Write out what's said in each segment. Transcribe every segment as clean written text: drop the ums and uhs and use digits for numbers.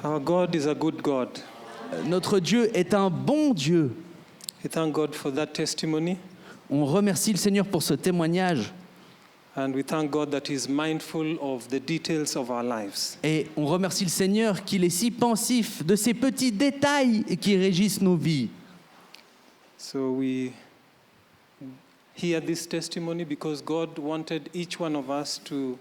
Our God is a good God. Notre Dieu est un bon Dieu. We thank God for that testimony, On remercie le Seigneur pour ce témoignage and we thank God that He is mindful of the details of our lives. et on remercie le Seigneur qu'il est si pensif de ces petits détails qui régissent nos vies. So we hear this testimony because God wanted each one of us to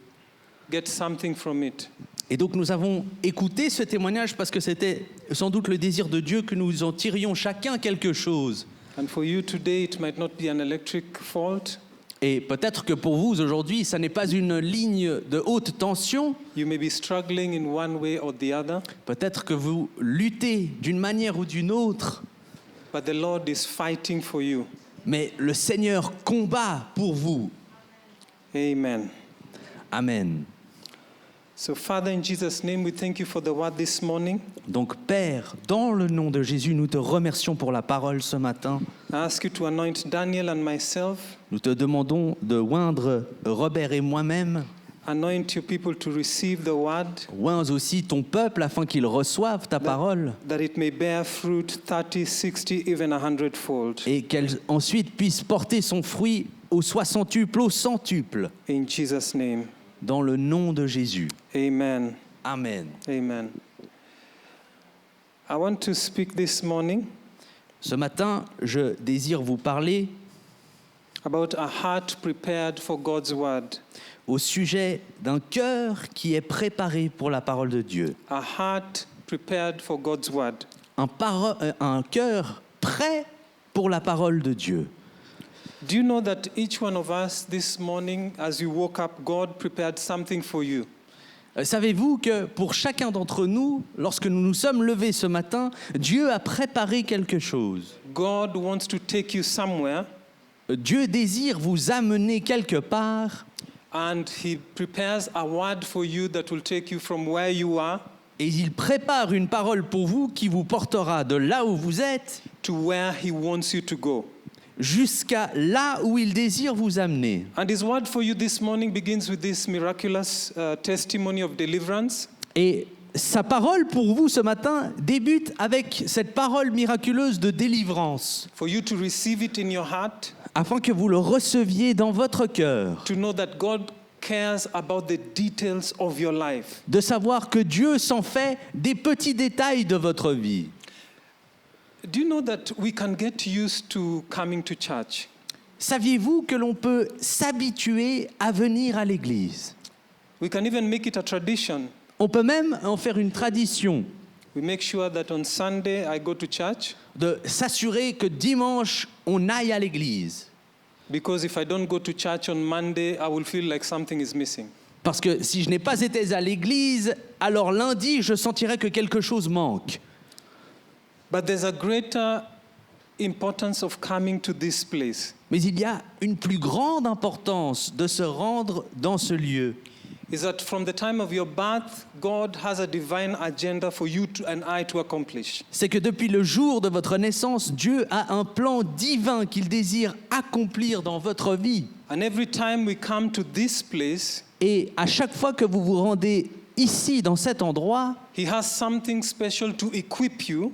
get something from it. Et donc nous avons écouté ce témoignage parce que c'était sans doute le désir de Dieu que nous en tirions chacun quelque chose. And for you today, it might not be an electric fault. Et peut-être que pour vous aujourd'hui, ça n'est pas une ligne de haute tension. You may be struggling in one way or the other, Peut-être que vous luttez d'une manière ou d'une autre. but the Lord is fighting for you. Mais le Seigneur combat pour vous. Amen. Amen. So, Father, in Jesus' name, we thank you for the word this morning. Donc Père, dans le nom de Jésus, nous te remercions pour la parole ce matin. I ask you to anoint Daniel and myself. Nous te demandons de oindre Robert et moi-même. Anoint your people to receive the word, Oins aussi ton peuple afin qu'ils reçoivent ta parole that it may bear fruit 30, 60, even 100-fold. et qu'elle ensuite puisse porter son fruit au soixantuple, au centuple. In Jesus' name. Dans le nom de Jésus. Amen. Amen. Amen. I want to speak this morning Ce matin, je désire vous parler about a heart prepared for God's word. au sujet d'un cœur qui est préparé pour la parole de Dieu. A heart prepared for God's word. Un cœur prêt pour la parole de Dieu. Do you know that each one of us this morning, as you woke up, God prepared something for you? Savez-vous que pour chacun d'entre nous, lorsque nous nous sommes levés ce matin, Dieu a préparé quelque chose. God wants to take you somewhere, Dieu désire vous amener quelque part and He prepares a word for you that will take you from where you are et il prépare une parole pour vous qui vous portera de là où vous êtes to where He wants you to go. jusqu'à là où il désire vous amener. And His word for you this morning begins with this miraculous testimony of deliverance. Et sa parole pour vous ce matin débute avec cette parole miraculeuse de délivrance, For you to receive it in your heart, afin que vous le receviez dans votre cœur, to know that God cares about the details of your life. de savoir que Dieu s'en fait des petits détails de votre vie. Do you know that we can get used to coming to church? Saviez-vous que l'on peut s'habituer à venir à l'église? We can even make it a tradition. On peut même en faire une tradition, We make sure that on Sunday I go to church, de s'assurer que dimanche, on aille à l'église. because if I don't go to church on Monday, I will feel like something is missing. Parce que si je n'ai pas été à l'église, alors lundi, je sentirai que quelque chose manque. But there's a greater importance of coming to this place. Mais il y a une plus grande importance de se rendre dans ce lieu. Is that from the time of your birth, God has a divine agenda for you and I to accomplish. C'est que depuis le jour de votre naissance, Dieu a un plan divin qu'il désire accomplir dans votre vie. And every time we come to this place, Et à chaque fois que vous vous rendez ici, dans cet endroit, He has something special to equip you.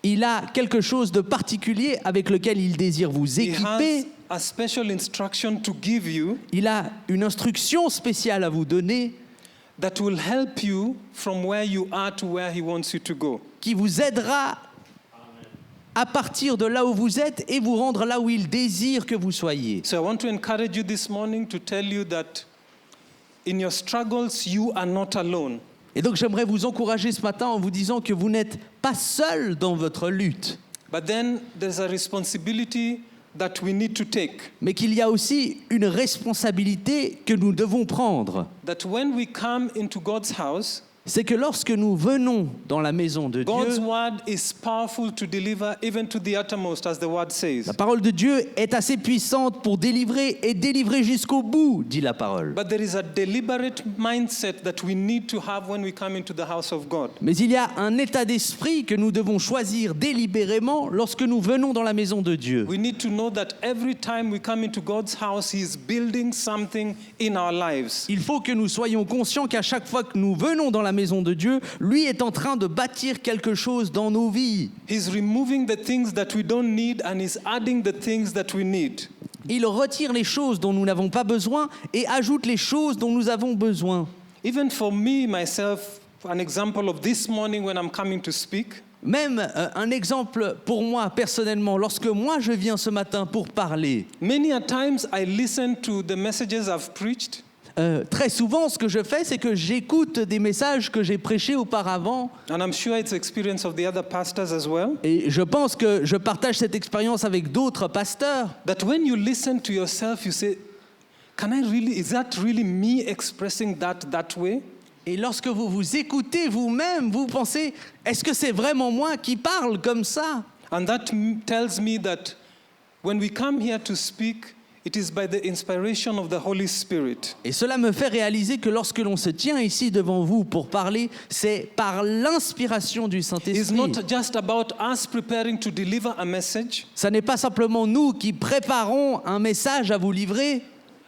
il a quelque chose de particulier avec lequel il désire vous He has équiper. a special instruction to give you Il a une instruction spéciale à vous donner that will help you from where you are to where He wants you to go. qui vous aidera à partir de là où vous êtes et vous rendre là où il désire que vous soyez. So I want to encourage you this morning to tell you that in your struggles, you are not alone. Et donc j'aimerais vous encourager ce matin en vous disant que vous n'êtes pas seul dans votre lutte, But then there's a responsibility that we need to take. mais qu'il y a aussi une responsabilité que nous devons prendre. That when we come into God's house, C'est que lorsque nous venons dans la maison de God's Dieu, word is powerful to deliver even to the uttermost, as the word says. la parole de Dieu est assez puissante pour délivrer et délivrer jusqu'au bout, dit la parole. But there is a deliberate mindset that we need to have when we come into the house of God. Mais il y a un état d'esprit que nous devons choisir délibérément lorsque nous venons dans la maison de Dieu. We need to know that every time we come into God's house, He is building something in our lives. Il faut que nous soyons conscients qu'à chaque fois que nous venons dans la maison de Dieu, lui est en train de bâtir quelque chose dans nos vies. He's removing the things that we don't need and he's adding the things that we need. Il retire les choses dont nous n'avons pas besoin et ajoute les choses dont nous avons besoin. Even for me, myself, an example of this morning when I'm coming to speak, Même un exemple pour moi personnellement, lorsque moi je viens ce matin pour parler, many a times I listen to the messages I've preached très souvent ce que je fais, c'est que j'écoute des messages que j'ai prêchés auparavant. and I'm sure it's the experience of the other pastors as well, Et je pense que je partage cette expérience avec d'autres pasteurs. that when you listen to yourself, you say, is that really me expressing that way? Et lorsque vous vous écoutez vous-même, vous pensez, est-ce que c'est vraiment moi qui parle comme ça? And that tells me that when we come here to speak, it is by the inspiration of the Holy Spirit. Et cela me fait réaliser que lorsque l'on se tient ici devant vous pour parler, c'est par l'inspiration du It's Saint-Esprit. not just about us preparing to deliver a message, Ça n'est pas simplement nous qui préparons un message à vous livrer,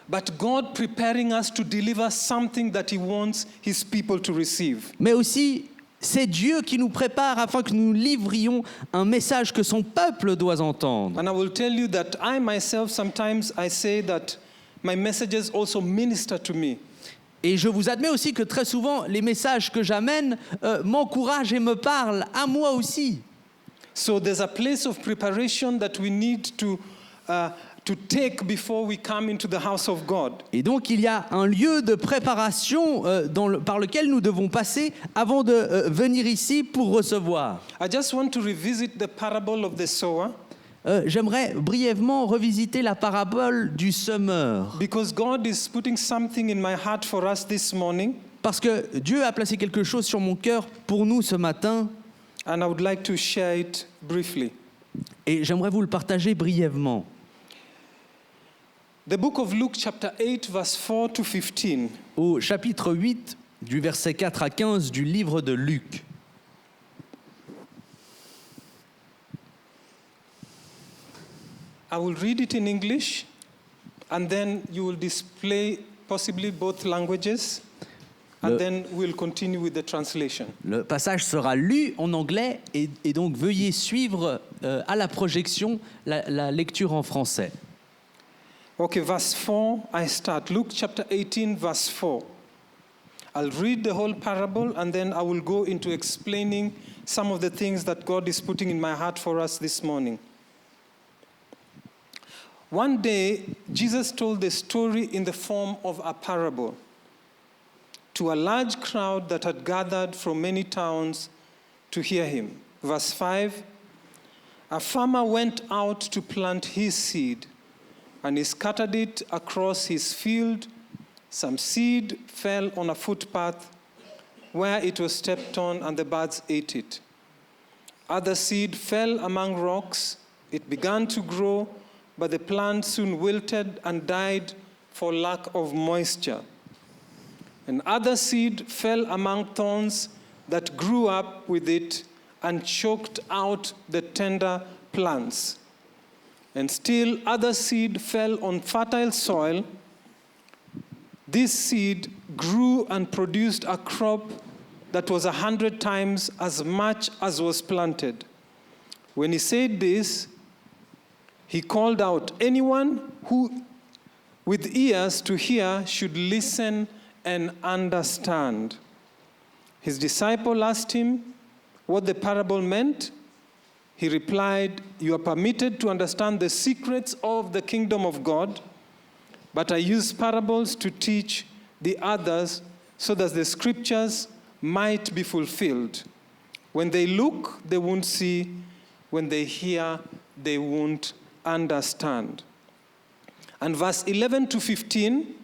but God preparing us to deliver something that He wants His people to receive. mais aussi c'est Dieu qui nous prépare afin que nous livrions un message que son peuple doit entendre. And I will tell you that I myself, sometimes I say that my messages also minister to me. Et je vous admets aussi que très souvent, les messages que j'amène m'encouragent et me parlent à moi aussi. So there's a place of preparation that we need to take before we come into the house of God. Et donc, il y a un lieu de préparation par lequel nous devons passer avant de venir ici pour recevoir. I just want to revisit the parable of the sower J'aimerais brièvement revisiter la parabole du semeur. because God is putting something in my heart for us this morning, Parce que Dieu a placé quelque chose sur mon cœur pour nous ce matin. and I would like to share it briefly. Et j'aimerais vous le partager brièvement. The book of Luke chapter 8 verse 4 to 15. Au chapitre 8, du verset 4 à 15 du livre de Luc. I will read it in English, and then you will display possibly both languages, and then we'll continue with the translation. Le passage sera lu en anglais et donc veuillez suivre à la projection la lecture en français. Okay, verse 4, I start. Luke chapter 18, verse 4. I'll read the whole parable, and then I will go into explaining some of the things that God is putting in my heart for us this morning. One day, Jesus told the story in the form of a parable to a large crowd that had gathered from many towns to hear him. Verse 5, a farmer went out to plant his seed, and he scattered it across his field. Some seed fell on a footpath where it was stepped on, and the birds ate it. Other seed fell among rocks. It began to grow, but the plant soon wilted and died for lack of moisture. And other seed fell among thorns that grew up with it and choked out the tender plants. And still other seed fell on fertile soil. This seed grew and produced a crop that was 100 times as much as was planted. When he said this, he called out, anyone who with ears to hear should listen and understand. His disciple asked him what the parable meant. He replied, you are permitted to understand the secrets of the kingdom of God, but I use parables to teach the others so that the scriptures might be fulfilled. When they look, they won't see. When they hear, they won't understand. And verse 11 to 15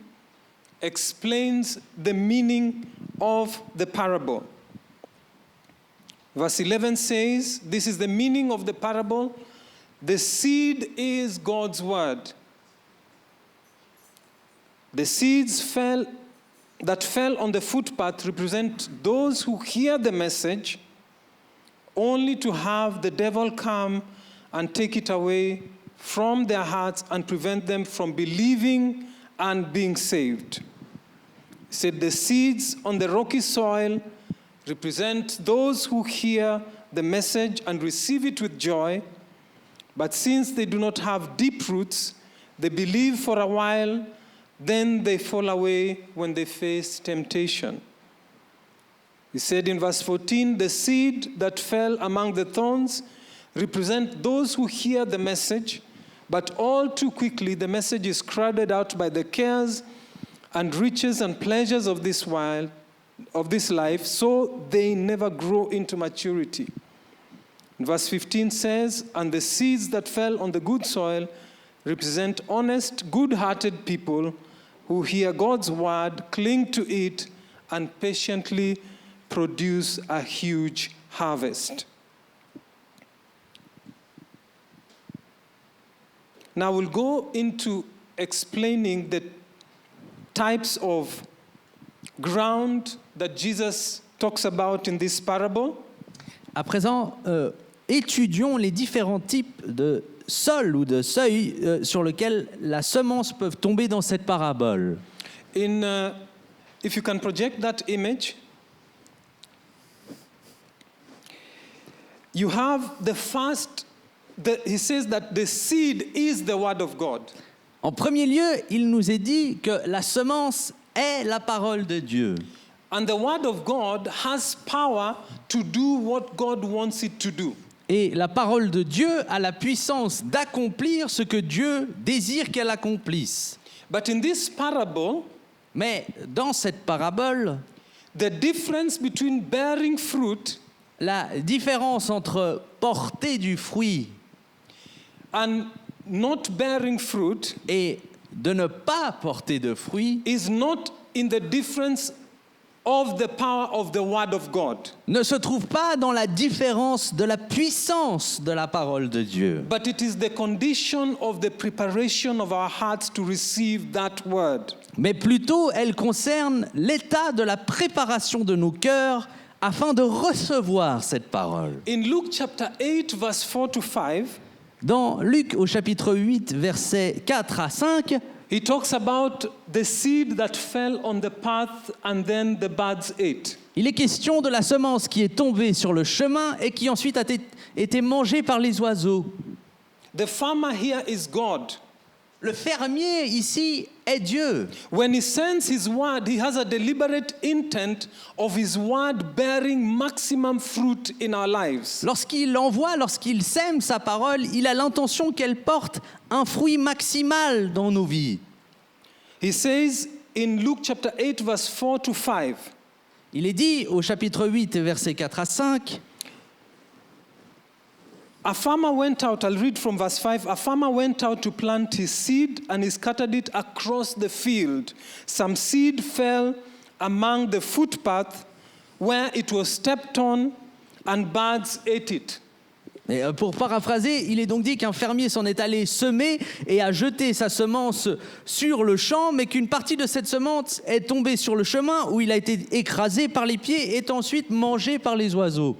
explains the meaning of the parable. Verse 11 says, this is the meaning of the parable. The seed is God's word. The seeds that fell on the footpath represent those who hear the message only to have the devil come and take it away from their hearts and prevent them from believing and being saved. He said the seeds on the rocky soil represent those who hear the message and receive it with joy, but since they do not have deep roots, they believe for a while, then they fall away when they face temptation. He said in verse 14, the seed that fell among the thorns represent those who hear the message, but all too quickly the message is crowded out by the cares and riches and pleasures of this life, so they never grow into maturity. Verse 15 says, and the seeds that fell on the good soil represent honest, good-hearted people who hear God's word, cling to it, and patiently produce a huge harvest. Now we'll go into explaining the types of ground that Jesus talks about in this parable. À présent, étudions les différents types de sol ou de seuil sur lesquels la semence peut tomber dans cette parabole. If you can project that image, you have the first, he says that the seed is the word of God. En premier lieu, il nous est dit que la semence est la parole de Dieu. And the word of God has power to do what God wants it to do. Et la parole de Dieu a la puissance d'accomplir ce que Dieu désire qu'elle accomplisse. But in this parable, mais dans cette parabole, the difference between bearing fruit la différence entre porter du fruit and not bearing fruit et de ne pas porter de fruit is not in the difference of the power of the word of God. Ne se trouve pas dans la différence de la puissance de la parole de Dieu. But it is the condition of the preparation of our hearts to receive that word. Mais plutôt, elle concerne l'état de la préparation de nos cœurs afin de recevoir cette parole. In Luke chapter 8 verse 4 to 5, dans Luc au chapitre 8 versets 4 à 5, he talks about the seed that fell on the path and then the birds ate. Il est question de la semence qui est tombée sur le chemin et qui ensuite a été mangée par les oiseaux. The farmer here is God. Le fermier ici est Dieu. When he sends his word, he has a deliberate intent of his word bearing maximum fruit in our lives. Lorsqu'il envoie, lorsqu'il sème sa parole, il a l'intention qu'elle porte un fruit maximal dans nos vies. He says in Luke chapter 8 verse 4 to 5. Il est dit au chapitre 8 versets 4 à 5. A farmer went out, I'll read from verse 5. A farmer went out to plant his seed and he scattered it across the field. Some seed fell among the footpath where it was stepped on and birds ate it. Et pour paraphraser, il est donc dit qu'un fermier s'en est allé semer et a jeté sa semence sur le champ, mais qu'une partie de cette semence est tombée sur le chemin où il a été écrasé par les pieds et est ensuite mangé par les oiseaux.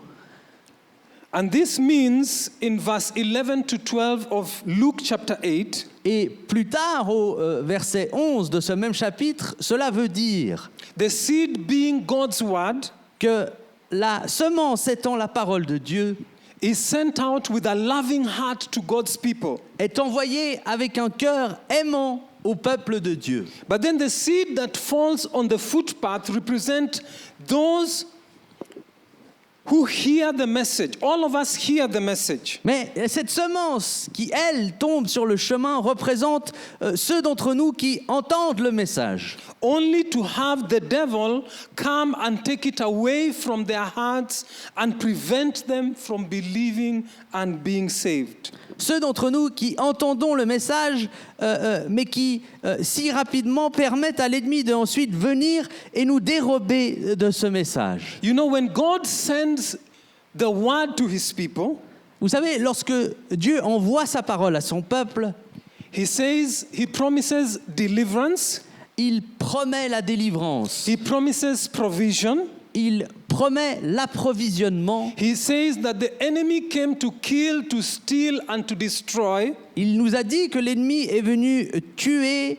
And this means in verse 11 to 12 of Luke chapter 8, et plus tard au verset 11 de ce même chapitre, cela veut dire the seed being God's word, que la semence étant la parole de Dieu is sent out with a loving heart to God's people. est envoyée avec un cœur aimant au peuple de Dieu. But then the seed that falls on the footpath represent those who hear the message. All of us hear the message. Mais cette semence qui, elle, tombe sur le chemin représente ceux d'entre nous qui entendent le message. Only to have the devil come and take it away from their hearts and prevent them from believing and being saved. Ceux d'entre nous qui entendons le message, mais qui si rapidement permettent à l'ennemi de ensuite venir et nous dérober de ce message. You know, when God sends the word to his people, vous savez, lorsque Dieu envoie sa parole à son peuple, he promises deliverance, il promet la délivrance, he promises provision, il promet l'approvisionnement. He says that the enemy came to kill, to steal, and to destroy. Il nous a dit que l'ennemi est venu tuer,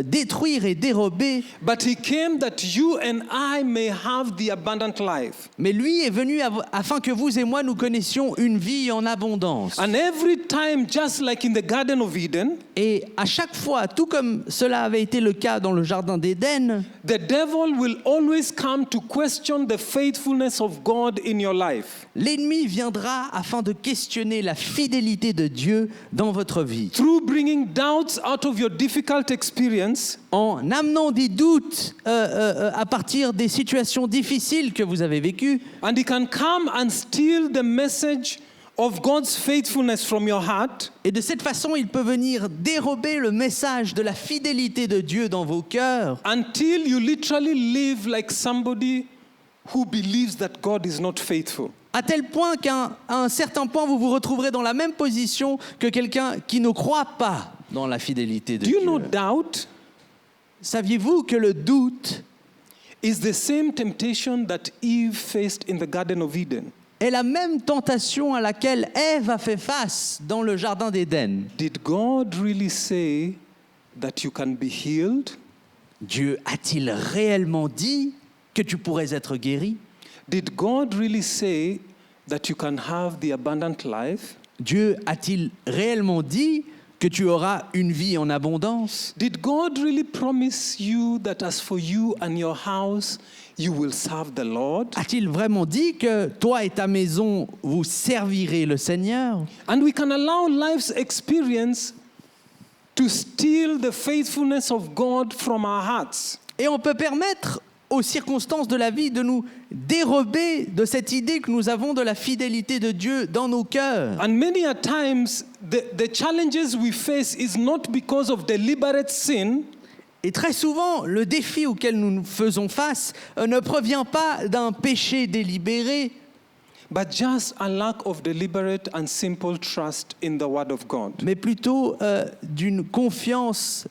détruire et dérober, But he came that you and I may have the abundant life. mais lui est venu afin que vous et moi nous connaissions une vie en abondance. And every time, just like in the Garden of Eden, Et à chaque fois, tout comme cela avait été le cas dans le jardin d'Éden, the devil will always come to question the faithfulness of God in your life. l'ennemi viendra afin de questionner la fidélité de Dieu dans votre vie, Through bringing doubts out of your difficult experience, en amenant des doutes à partir des situations difficiles que vous avez vécues. and he can come and steal the message of God's faithfulness from your heart, Et de cette façon, il peut venir dérober le message de la fidélité de Dieu dans vos cœurs, until you literally live like somebody who believes that God is not faithful. à tel point qu'à un certain point, vous vous retrouverez dans la même position que quelqu'un qui ne croit pas dans la fidélité de Do you Dieu. know doubt Saviez-vous que le doute is the same temptation that Eve faced in the Garden of Eden? est la même tentation à laquelle Ève a fait face dans le jardin d'Éden? Did God really say that you can be healed? Dieu a-t-il réellement dit que tu pourrais être guéri? Did God really say that you can have the abundant life? Dieu a-t-il réellement dit que tu auras une vie en abondance? Did God really promise you that as for you and your house, you will serve the Lord? A-t-il vraiment dit que toi et ta maison, vous servirez le Seigneur? And we can allow life's experience to steal the faithfulness of God from our hearts. Et on peut permettre aux circonstances de la vie de nous dérober de cette idée que nous avons de la fidélité de Dieu dans nos cœurs. And many a times, the challenges we face is not because of deliberate sin, Et très souvent, le défi auquel nous nous faisons face ne provient pas d'un péché délibéré, but just a lack of deliberate and simple trust in the Word of God. mais plutôt d'une confiance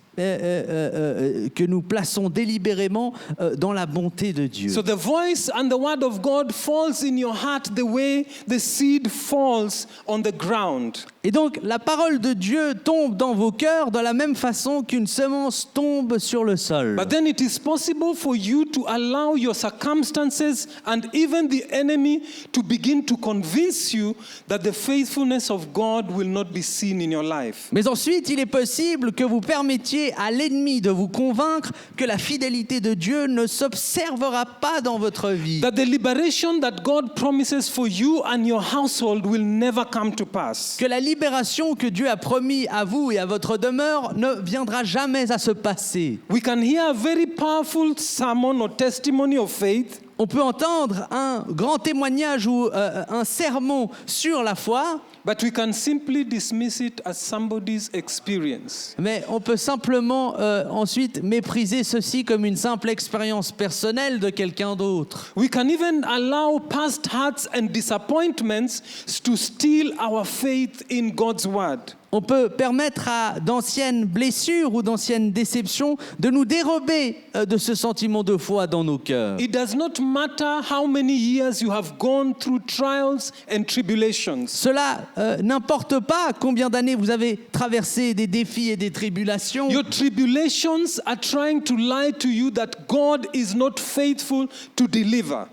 que nous plaçons délibérément dans la bonté de Dieu. So the voice and the Word of God falls in your heart the way the seed falls on the ground. Et donc, la parole de Dieu tombe dans vos cœurs de la même façon qu'une semence tombe sur le sol. But then it is possible for you to allow your circumstances and even the enemy to begin to convince you that the faithfulness of God will not be seen in your life. Mais ensuite, il est possible que vous permettiez à l'ennemi de vous convaincre que la fidélité de Dieu ne s'observera pas dans votre vie. That the liberation that God promises for you and your household will never come to pass. Que la libération que Dieu a promis à vous et à votre demeure ne viendra jamais à se passer. We can hear a very powerful sermon or testimony of faith, On peut entendre un grand témoignage ou un sermon sur la foi, but we can simply dismiss it as somebody's experience. mais on peut simplement ensuite mépriser ceci comme une simple expérience personnelle de quelqu'un d'autre. We can even allow past hurts and disappointments to steal our faith in God's word. On peut permettre à d'anciennes blessures ou d'anciennes déceptions de nous dérober de ce sentiment de foi dans nos cœurs. It does not matter how many years you have gone through trials and tribulations. Cela n'importe pas combien d'années vous avez traversé des défis et des tribulations. Your tribulations are trying to lie to you that God is not faithful to deliver.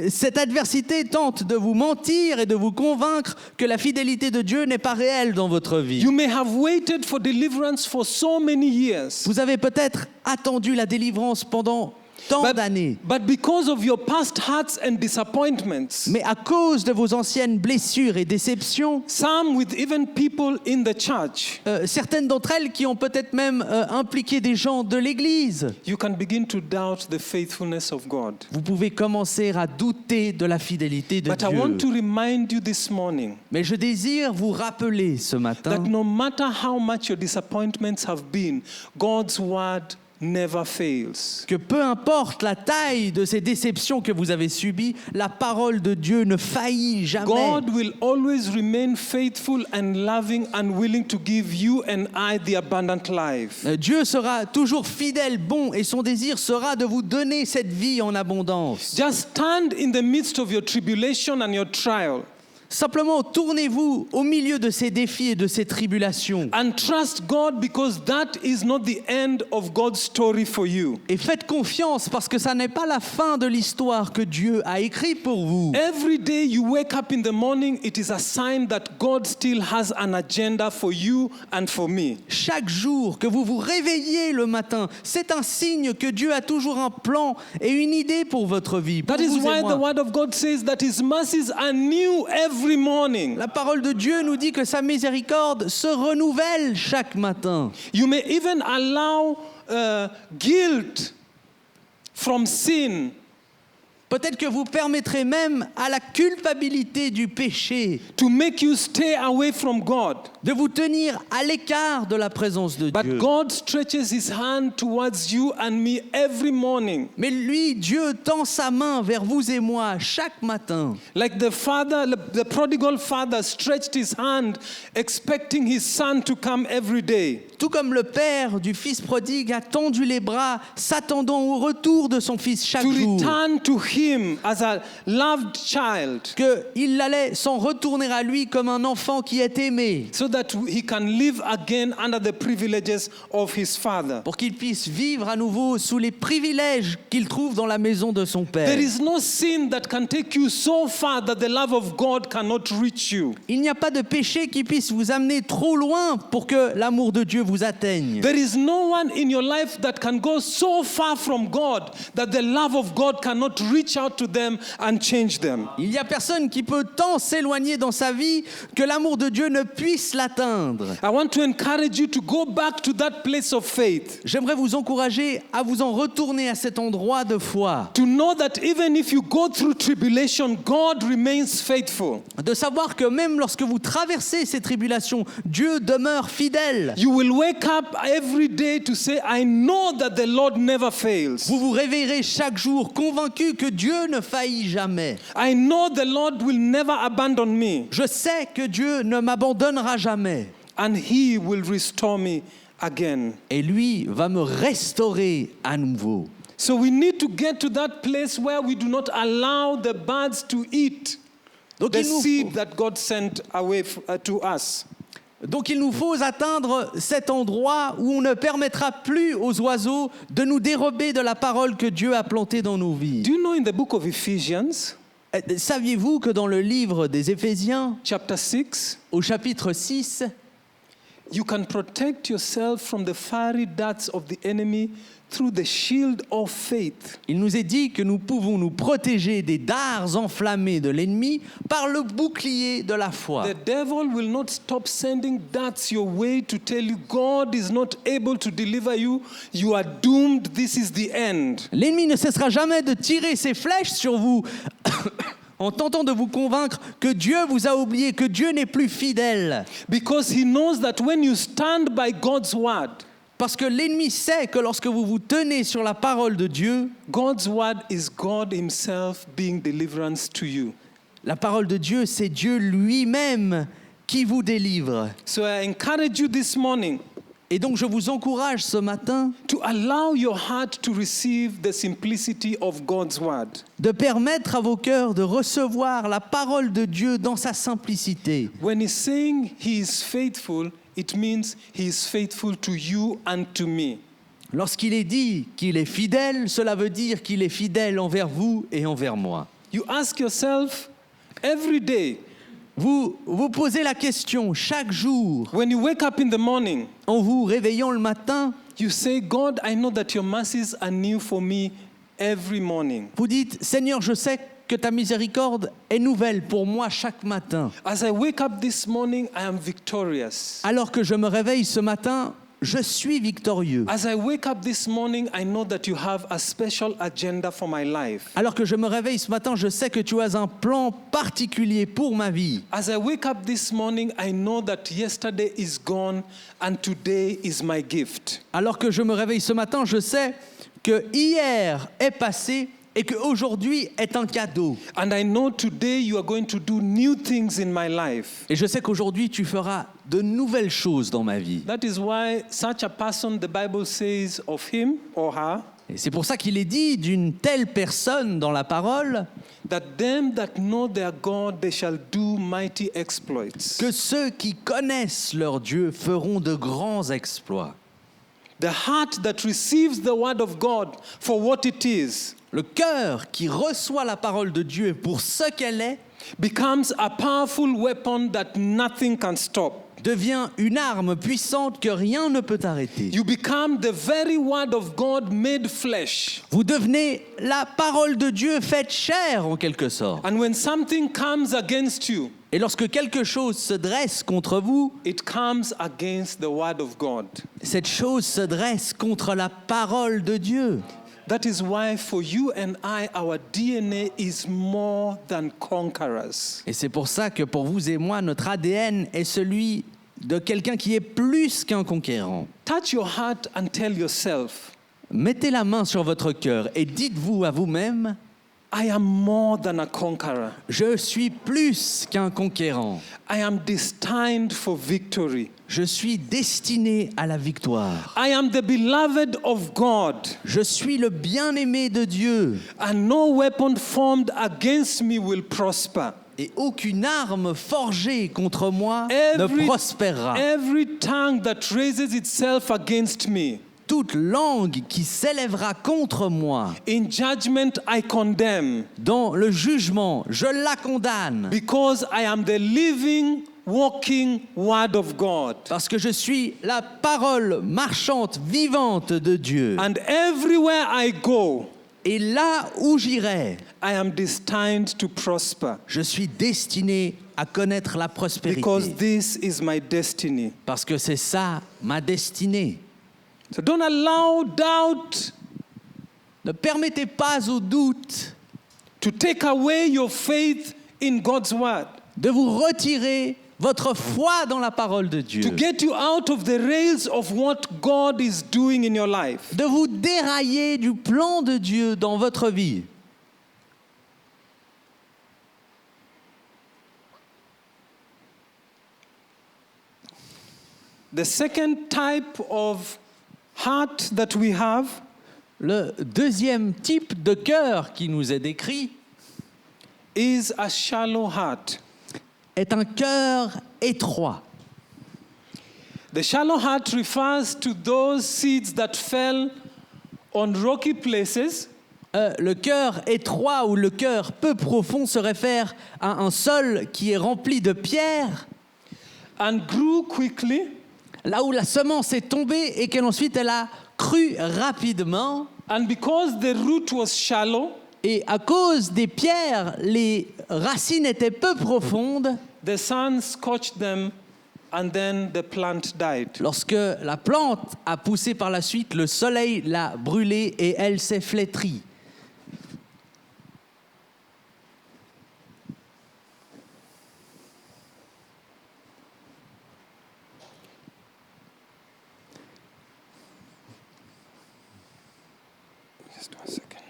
Cette adversité tente de vous mentir et de vous convaincre que la fidélité de Dieu n'est pas réelle dans votre vie. You may have waited for deliverance for so many years. Vous avez peut-être attendu la délivrance pendant tant d'années, But because of your past hurts and disappointments, mais à cause de vos anciennes blessures et déceptions, some with even people in the church, certaines d'entre elles qui ont peut-être même impliqué des gens de l'Église, you can begin to doubt the faithfulness of God. vous pouvez commencer à douter de la fidélité de But I want Dieu. to remind you this morning Mais je désire vous rappeler ce matin that no matter how much your disappointments have been, God's word never fails. que peu importe la taille de ces déceptions que vous avez subies, la parole de Dieu ne faillit jamais. God will always remain faithful and loving and willing to give you and I the abundant life. Dieu sera toujours fidèle, bon, et son désir sera de vous donner cette vie en abondance. Just stand in the midst of your tribulation and your trial Simplement, tournez-vous au milieu de ces défis et de ces tribulations and trust God, because that is not the end of God's story for you. et faites confiance parce que ça n'est pas la fin de l'histoire que Dieu a écrite pour vous. Every day you wake up in the morning, it is a sign that God still has an agenda for you and for me. Chaque jour que vous vous réveillez le matin, c'est un signe que Dieu a toujours un plan et une idée pour votre vie. Pour That is vous et why moi. the word of God says that his mercies are new every morning. La parole de Dieu nous dit que sa miséricorde se renouvelle chaque matin. You may even allow guilt from sin Peut-être que vous permettrez même à la culpabilité du péché to make you stay away from God. de vous tenir à l'écart de la présence de But Dieu. God stretches his hand towards you and me every morning. Mais lui, Dieu tend sa main vers vous et moi chaque matin. Like the prodigal father stretched his hand expecting his son to come every day. Tout comme le père du fils prodigue a tendu les bras, s'attendant au retour de son fils chaque To jour. return to him as a loved child, Qu'il allait s'en retourner à lui comme un enfant qui est aimé, so that he can live again under the privileges of his father. pour qu'il puisse vivre à nouveau sous les privilèges qu'il trouve dans la maison de son père. There is no sin that can take you so far that the love of God cannot reach you. Il n'y a pas de péché qui puisse vous amener trop loin pour que l'amour de Dieu vous atteigne. There is no one in your life that can go so far from God that the love of God cannot reach out to them and change them. Il n'y a personne qui peut tant s'éloigner dans sa vie que l'amour de Dieu ne puisse l'atteindre. I want to encourage you to go back to that place of faith. J'aimerais vous encourager à vous en retourner à cet endroit de foi. To know that even if you go through tribulation, God remains faithful. De savoir que même lorsque vous traversez ces tribulations, Dieu demeure fidèle. You will wake up every day to say, I know that the Lord never fails. Vous vous réveillerez chaque jour convaincu que Dieu ne faillit jamais. I know the Lord will never abandon me, Je sais que Dieu ne m'abandonnera jamais. and he will restore me again. Et lui va me restaurer à nouveau. So we need to get to that place where we do not allow the birds to eat Donc the il nous seed faut- that God sent away to us. Donc il nous faut atteindre cet endroit où on ne permettra plus aux oiseaux de nous dérober de la parole que Dieu a plantée dans nos vies. Do you know in the book of Ephesians, Saviez-vous que dans le livre des Éphésiens, chapter 6, au chapitre 6, you can protect yourself from the fiery darts of the enemy through the shield of faith. il nous est dit que nous pouvons nous protéger des dards enflammés de l'ennemi par le bouclier de la foi. The devil will not stop sending darts your way to tell you God is not able to deliver you. You are doomed. This is the end. L'ennemi ne cessera jamais de tirer ses flèches sur vous en tentant de vous convaincre que Dieu vous a oublié, que Dieu n'est plus fidèle. Because he knows that when you stand by God's word, Parce que l'ennemi sait que lorsque vous vous tenez sur la parole de Dieu, God's word is God himself being deliverance to you. la parole de Dieu, c'est Dieu lui-même qui vous délivre. So I encourage you this morning Et donc je vous encourage ce matin to allow your heart to receive the simplicity of God's word. de permettre à vos cœurs de recevoir la parole de Dieu dans sa simplicité. When he's saying he is faithful, it means he is faithful to you and to me. Lorsqu'il est dit qu'il est fidèle, cela veut dire qu'il est fidèle envers vous et envers moi. You ask yourself every day, Vous vous posez la question chaque jour, when you wake up in the morning, en vous réveillant le matin, you say, God, I know that your mercies are new for me every morning. vous dites, Seigneur, je sais que ta miséricorde est nouvelle pour moi chaque matin. As I wake up this morning, I am victorious. Alors que je me réveille ce matin, je suis victorieux. As I wake up this morning, I know that you have a special agenda for my life. Alors que je me réveille ce matin, je sais que tu as un plan particulier pour ma vie. As I wake up this morning, I know that yesterday is gone and today is my gift. Alors que je me réveille ce matin, je sais que hier est passé et qu'aujourd'hui est un cadeau. And I know today you are going to do new things in my life. Et je sais qu'aujourd'hui, tu feras de nouvelles choses dans ma vie. That is why such a person, the Bible says of him or her, Et c'est pour ça qu'il est dit d'une telle personne dans la parole that them that know their God, they shall do mighty exploits. que ceux qui connaissent leur Dieu feront de grands exploits. The heart that receives the word of God for what it is Le cœur qui reçoit la parole de Dieu pour ce qu'elle est becomes a powerful weapon that nothing can stop. devient une arme puissante que rien ne peut arrêter. You become the very word of God made flesh. Vous devenez la parole de Dieu faite chair en quelque sorte. And when something comes against you, Et lorsque quelque chose se dresse contre vous, it comes against the word of God. cette chose se dresse contre la parole de Dieu. That is why for you and I, our DNA is more than conquerors. Et c'est pour ça que pour vous et moi, notre ADN est celui de quelqu'un qui est plus qu'un conquérant. Touch your heart and tell yourself, Mettez la main sur votre cœur et dites-vous à vous-même, I am more than a conqueror. je suis plus qu'un conquérant. I am destined for victory. Je suis destiné à la victoire. I am the beloved of God, Je suis le bien-aimé de Dieu. and no weapon formed against me will prosper. Et aucune arme forgée contre moi ne prospérera. Every tongue that raises itself against me, Toute langue qui s'élèvera contre moi, in judgment I condemn, dans le jugement, je la condamne. because I am the living, walking word of God. Parce que je suis la parole marchante, vivante de Dieu. And everywhere I go, Et là où j'irai, I am destined to prosper, je suis destiné à connaître la prospérité. because this is my destiny. Parce que c'est ça ma destinée. So don't allow doubt Ne permettez pas au doute to take away your faith in God's word, de vous retirer votre foi dans la parole de Dieu. to get you out of the rails of what God is doing in your life. De vous dérailler du plan de Dieu dans votre vie. The second type of heart that we have Le deuxième type de cœur qui nous est décrit is a shallow heart. est un cœur étroit. The shallow heart refers to those seeds that fell on rocky places Le cœur étroit ou le cœur peu profond se réfère à un sol qui est rempli de pierres, and grew quickly, là où la semence est tombée et qu'elle ensuite elle a cru rapidement. and because the root was shallow, Et à cause des pierres, les racines étaient peu profondes. the sun scorched them and then the plant died. Lorsque la plante a poussé par la suite, le soleil l'a brûlée et elle s'est flétrie. Just 1 second.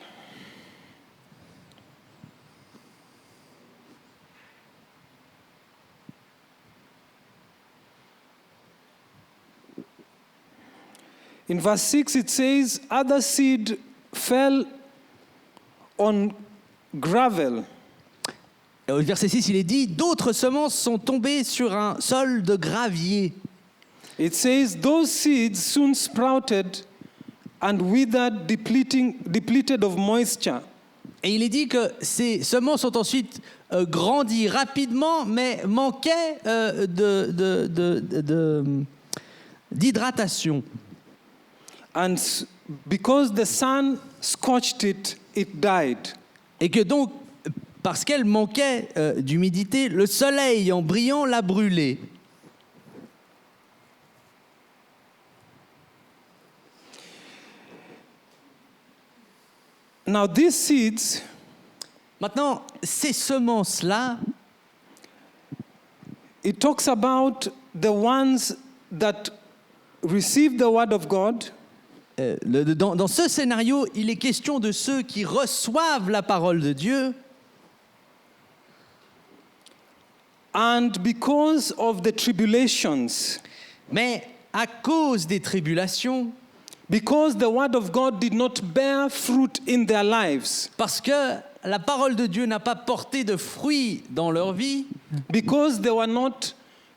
In verse 6 it says, other seed fell on gravel, Au verset 6, il est dit, d'autres semences sont tombées sur un sol de gravier. It says, those seeds soon sprouted and withered, depleted of moisture. Et il est dit que ces semences ont ensuite grandi rapidement, mais manquaient d'hydratation. And because the sun scorched it, it died. Et que donc, parce qu'elle manquait d'humidité, le soleil en brillant l'a brûlée. Now, these seeds, Maintenant, ces semences-là, it talks about the ones that receive the word of God dans ce scénario, il est question de ceux qui reçoivent la parole de Dieu. and because of the tribulations, Mais à cause des tribulations, because the word of God did not bear fruit in their lives, parce que la parole de Dieu n'a pas porté de fruits dans leur vie, because they were not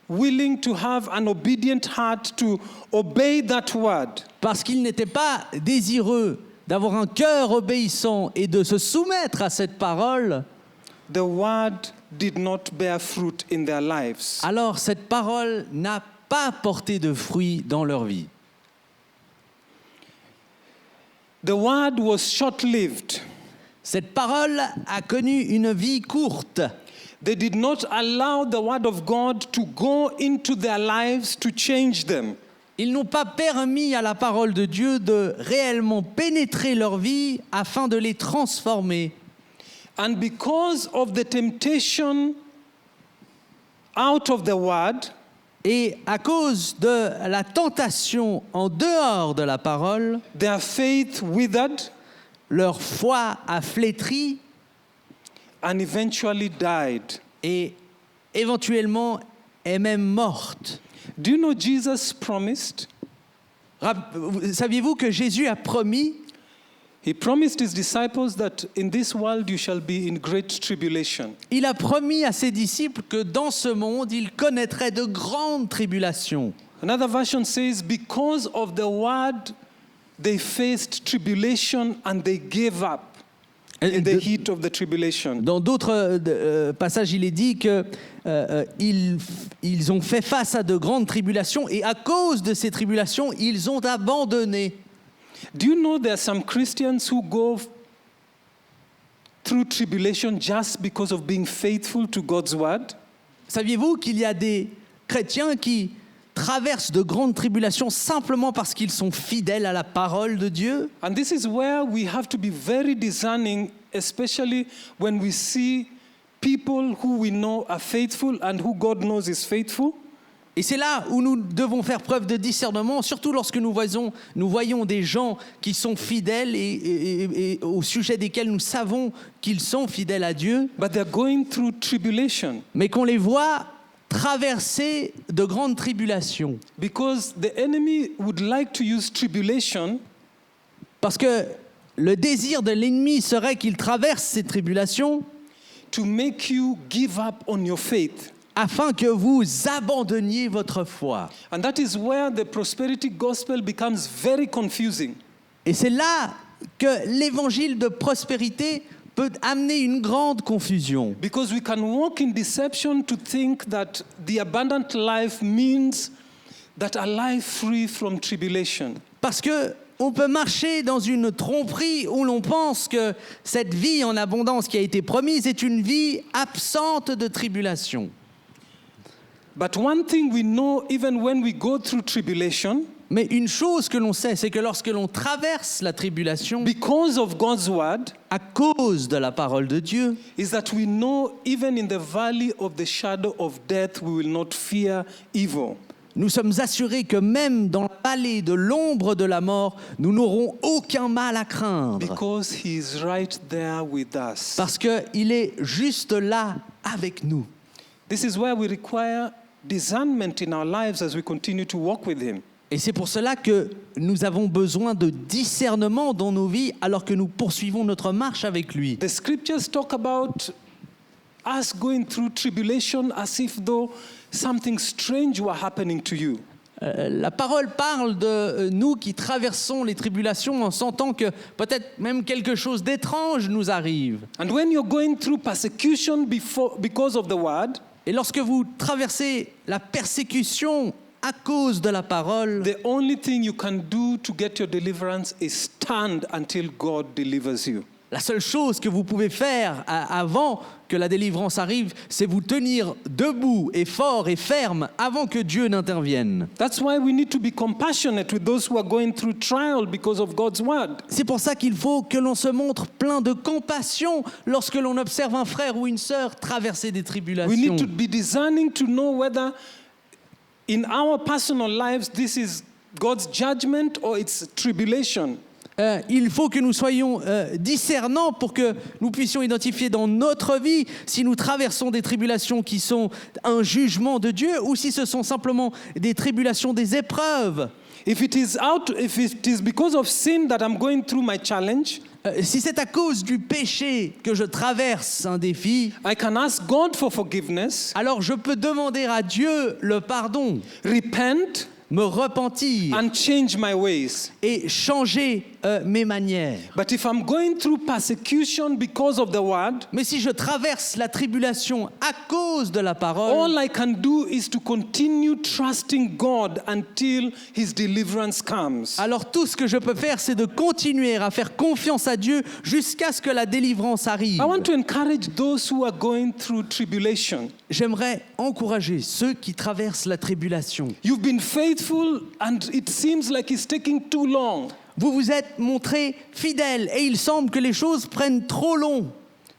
willing to have an obedient heart to obey that word, parce qu'ils n'étaient pas désireux d'avoir un cœur obéissant et de se soumettre à cette parole, the word did not bear fruit in their lives. alors cette parole n'a pas porté de fruits dans leur vie. The word was short-lived. Cette parole a connu une vie courte. They did not allow the word of God to go into their lives to change them. Ils n'ont pas permis à la parole de Dieu de réellement pénétrer leur vie afin de les transformer. And because of the temptation out of the word, Et à cause de la tentation en dehors de la parole, their faith withered leur foi a flétri and eventually died. et éventuellement est même morte. Do you know Jesus promised? Saviez-vous que Jésus a promis? He promised his disciples that in this world you shall be in great tribulation. Il a promis à ses disciples que dans ce monde, ils connaîtraient de grandes tribulations. Another version says, because of the word, they faced tribulation and they gave up in the heat of the tribulation. Dans d'autres passages, il est dit que ils ont fait face à de grandes tribulations et à cause de ces tribulations, ils ont abandonné. Do you know there are some Christians who go through tribulation just because of being faithful to God's word? Saviez-vous qu'il y a des chrétiens qui traversent de grandes tribulations simplement parce qu'ils sont fidèles à la parole de Dieu? And this is where we have to be very discerning, especially when we see people who we know are faithful and who God knows is faithful. Et c'est là où nous devons faire preuve de discernement, surtout lorsque nous voyons des gens qui sont fidèles et au sujet desquels nous savons qu'ils sont fidèles à Dieu, But they're going through tribulation mais qu'on les voit traverser de grandes tribulations. because the enemy would like to use tribulation Parce que le désir de l'ennemi serait qu'il traverse ces tribulations to make you give up on your faith. afin que vous abandonniez votre foi. And that is where the prosperity gospel becomes very confusing. Et c'est là que l'évangile de prospérité peut amener une grande confusion. Because we can walk in deception to think that the abundant life means that a life free from tribulation. Parce que on peut marcher dans une tromperie où l'on pense que cette vie en abondance qui a été promise est une vie absente de tribulation. But one thing we know, even when we go through tribulation, Mais une chose que l'on sait, c'est que lorsque l'on traverse la tribulation because of God's word, à cause de la parole de Dieu, is that we know even in the valley of the shadow of death, we will not fear evil. nous sommes assurés que même dans la vallée de l'ombre de la mort, nous n'aurons aucun mal à craindre. Because he is right there with us. Parce qu'il est juste là avec nous. This is where we require discernment in our lives as we continue to walk with him. Et c'est pour cela que nous avons besoin de discernement dans nos vies alors que nous poursuivons notre marche avec lui. The scriptures talk about us going through tribulation as if though something strange were happening to you. La parole parle de nous qui traversons les tribulations en sentant que peut-être même quelque chose d'étrange nous arrive. And when you're going through persecution because of the word, Et lorsque vous traversez la persécution à cause de la parole, the only thing you can do to get your deliverance is stand until God delivers you. La seule chose que vous pouvez faire avant que la délivrance arrive, c'est vous tenir debout et fort et ferme avant que Dieu n'intervienne. That's why we need to be compassionate with those who are going through trial because of God's word. C'est pour ça qu'il faut que l'on se montre plein de compassion lorsque l'on observe un frère ou une sœur traverser des We tribulations. need to be discerning to know whether in our personal lives this is God's judgment or it's tribulation. Il faut que nous soyons discernants pour que nous puissions identifier dans notre vie si nous traversons des tribulations qui sont un jugement de Dieu ou si ce sont simplement des tribulations, des épreuves. If it is because of sin that I'm going through my challenge, Si c'est à cause du péché que je traverse un défi, I can ask God for forgiveness, alors je peux demander à Dieu le pardon, repent, me repentir and change my ways. et changer mes manières. But if I'm going through persecution because of the word, Mais si je traverse la tribulation à cause de la parole, all I can do is to continue trusting God until His deliverance comes. alors tout ce que je peux faire, c'est de continuer à faire confiance à Dieu jusqu'à ce que la délivrance arrive. I want to encourage those who are going through tribulation. J'aimerais encourager ceux qui traversent la tribulation. You've been faithful and it seems like it's taking too long. Vous vous êtes montrés fidèles et il semble que les choses prennent trop long.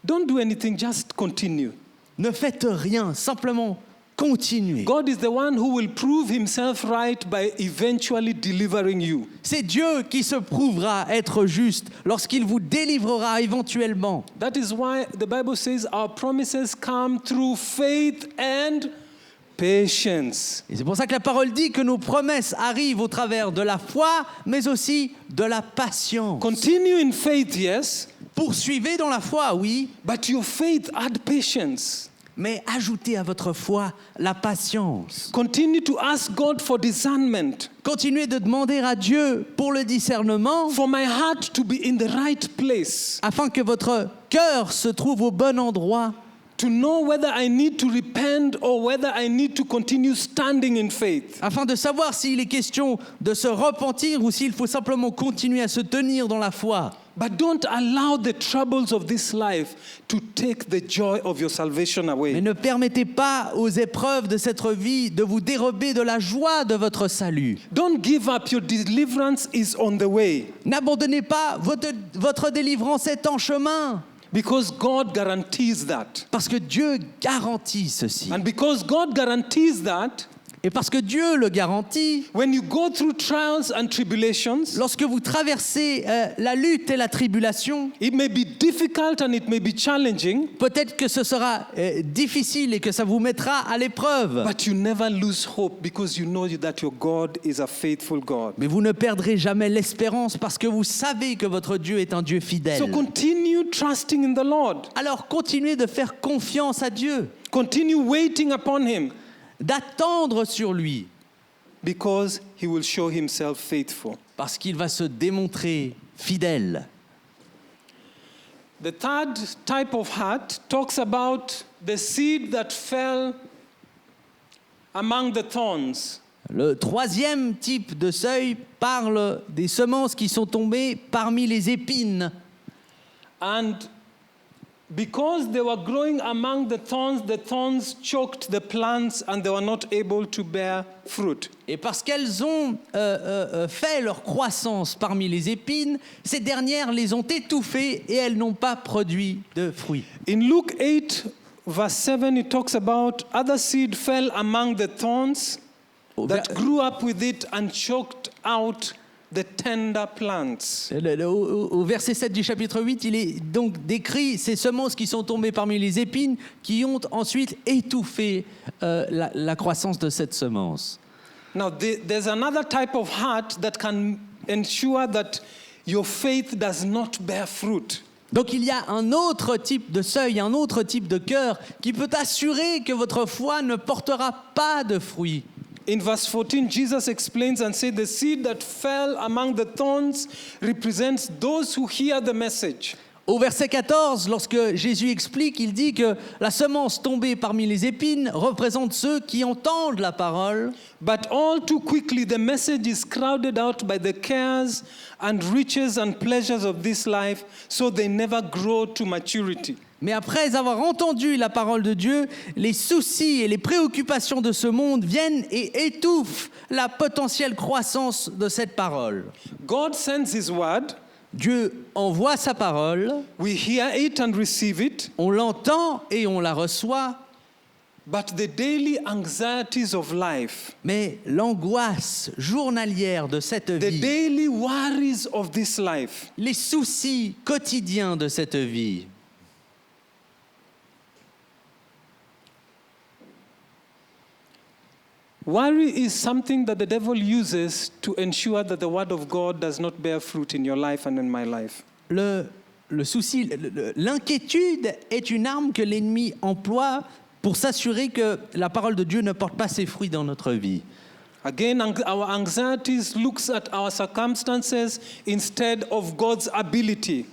Don't do anything, just continue. Ne faites rien, simplement continuez. God is the one who will prove Himself right by eventually delivering you. C'est Dieu qui se prouvera être juste lorsqu'il vous délivrera éventuellement. That is why the Bible says our promises come through faith and patience. Et c'est pour ça que la parole dit que nos promesses arrivent au travers de la foi, mais aussi de la patience. Continue in faith, yes, Poursuivez dans la foi, oui, but your faith add patience. mais ajoutez à votre foi la patience. Continue to ask God for discernment, Continuez de demander à Dieu pour le discernement, for my heart to be in the right place, afin que votre cœur se trouve au bon endroit, to know whether I need to repent or whether I need to continue standing in faith. afin de savoir s'il est question de se repentir ou s'il faut simplement continuer à se tenir dans la foi. But don't allow the troubles of this life to take the joy of your salvation Mais away. ne permettez pas aux épreuves de cette vie de vous dérober de la joie de votre salut. Don't give up. Your deliverance is on the way N'abandonnez pas, votre délivrance est en chemin. because God guarantees that. Parce que Dieu garantit ceci. And because God guarantees that, Et parce que Dieu le garantit, when you go through trials and tribulations, lorsque vous traversez la lutte et la tribulation, it may be difficult and it may be challenging, peut-être que ce sera difficile et que ça vous mettra à l'épreuve. but you never lose hope because you know that your God is a faithful God. Mais vous ne perdrez jamais l'espérance parce que vous savez que votre Dieu est un Dieu fidèle. So continue trusting in the Lord. Alors continuez de faire confiance à Dieu, Continue waiting upon Him d'attendre sur lui, because He will show Himself faithful. parce qu'il va se démontrer fidèle. The third type of heart talks about the seed that fell among the thorns. Le troisième type de seuil parle des semences qui sont tombées parmi les épines. And because they were growing among the thorns choked the plants and they were not able to bear fruit. Et parce qu'elles ont fait leur croissance parmi les épines, ces dernières les ont étouffées et elles n'ont pas produit de fruits. In Luke 8, verse 7, it talks about other seed fell among the thorns that grew up with it and choked out the tender plants. Au verset 7 du chapitre 8, il est donc décrit ces semences qui sont tombées parmi les épines qui ont ensuite étouffé la croissance de cette semence. Now, there's another type of heart that can ensure that your faith does not bear fruit. Donc il y a un autre type de seuil, un autre type de cœur qui peut assurer que votre foi ne portera pas de fruits. In verse 14, Jesus explains and says, the seed that fell among the thorns represents those who hear the message. Au verset 14, lorsque Jésus explique, il dit que la semence tombée parmi les épines représente ceux qui entendent la parole. But all too quickly, the message is crowded out by the cares and riches and pleasures of this life, so they never grow to maturity. Mais après avoir entendu la parole de Dieu, les soucis et les préoccupations de ce monde viennent et étouffent la potentielle croissance de cette parole. God sends His word, Dieu envoie sa parole, we hear it and receive it, on l'entend et on la reçoit, but the daily anxieties of life, mais l'angoisse journalière de cette the vie, daily worries of this life, les soucis quotidiens de cette vie, worry is something that the devil uses to ensure that the word of God does not bear fruit in your life and in my life. le souci, l'inquiétude est une arme que l'ennemi emploie pour s'assurer que la parole de Dieu ne porte pas ses fruits dans notre vie. Again, our anxieties looks at our circumstances instead of God's ability.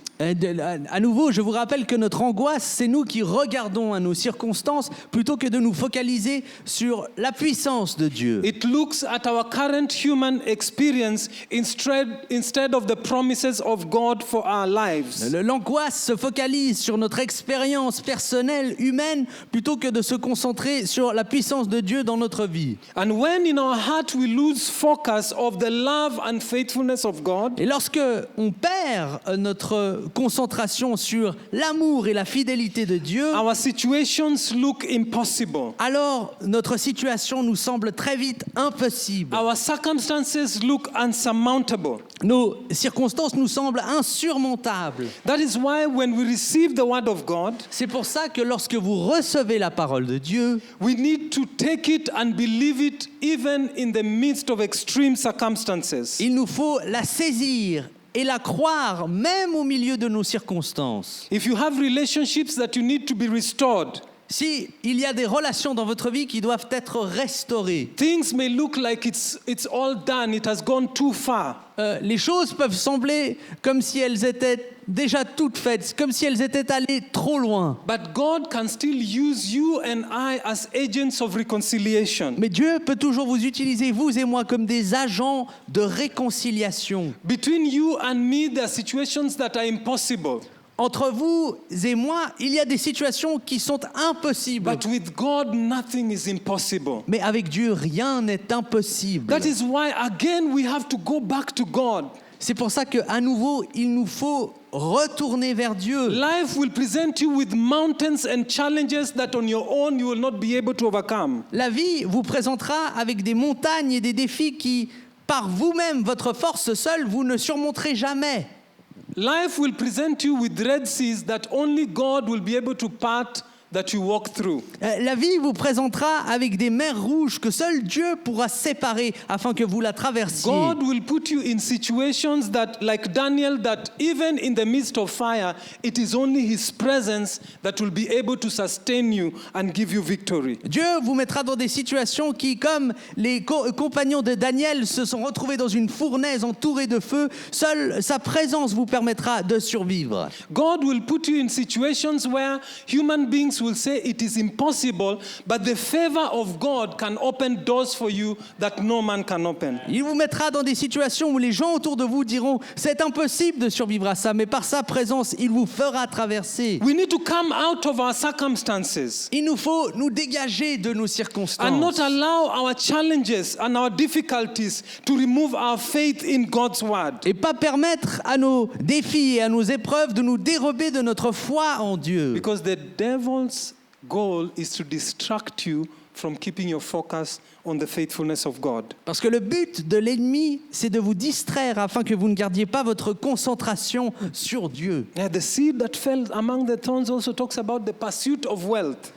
À nouveau, je vous rappelle que notre angoisse, c'est nous qui regardons à nos circonstances plutôt que de nous focaliser sur la puissance de Dieu. It looks at our current human experience instead of the promises of God for our lives. L'angoisse se focalise sur notre expérience personnelle, humaine, plutôt que de se concentrer sur la puissance de Dieu dans notre vie. And when in our heart we lose focus of the love and faithfulness of God, Et lorsque on perd notre concentration sur l'amour et la fidélité de Dieu, our situations look impossible. alors notre situation nous semble très vite impossible. Our circumstances look unsurmountable. Nos circonstances nous semblent insurmontables. That is why when we receive the word of God, C'est pour ça que lorsque vous recevez la parole de Dieu, we need to take it and believe it even in the midst of extreme circumstances. il nous faut la saisir et la croire même au milieu de nos circonstances. If you have relationships that you need to be restored, Si il y a des relations dans votre vie qui doivent être restaurées, things may look like it's all done, it has gone too far. les choses peuvent sembler comme si elles étaient déjà toutes faites, comme si elles étaient allées trop loin. But God can still use you and I as agents of reconciliation. Mais Dieu peut toujours vous utiliser, vous et moi, comme des agents de réconciliation. Between you and me, there are situations that are impossible. Entre vous et moi, il y a des situations qui sont impossibles. But with God, nothing is impossible. Mais avec Dieu, rien n'est impossible. That is why, again, we have to go back to God. C'est pour ça qu'à nouveau, il nous faut retourner vers Dieu. Life will present you with mountains and challenges that on your own you will not be able to overcome. La vie vous présentera avec des montagnes et des défis qui, par vous-même, votre force seule, vous ne surmonterez jamais. Life will present you with red seas that only God will be able to part that you walk through. La vie vous présentera avec des mers rouges que seul Dieu pourra séparer afin que vous la traversiez. God will put you in situations that, like Daniel, that even in the midst of fire, it is only His presence that will be able to sustain you and give you victory. Dieu vous mettra dans des situations qui, comme les compagnons de Daniel se sont retrouvés dans une fournaise entourée de feu, seule sa présence vous permettra de survivre. God will put you in situations where human beings will say it is impossible, but the favor of God can open doors for you that no man can open. Il vous mettra dans des situations où les gens autour de vous diront « C'est impossible de survivre à ça », mais par sa présence, il vous fera traverser. We need to come out of our circumstances Il nous faut nous dégager de nos circonstances. and not allow our challenges and our difficulties to remove our faith in God's word. Et pas permettre à nos défis et à nos épreuves de nous dérober de notre foi en Dieu. Because the devil's goal is to distract you from keeping your focus on the faithfulness of God. Parce que le but de l'ennemi, c'est de vous distraire afin que vous ne gardiez pas votre concentration sur Dieu. Yeah, the seed that fell among the thorns also talks about the pursuit of wealth.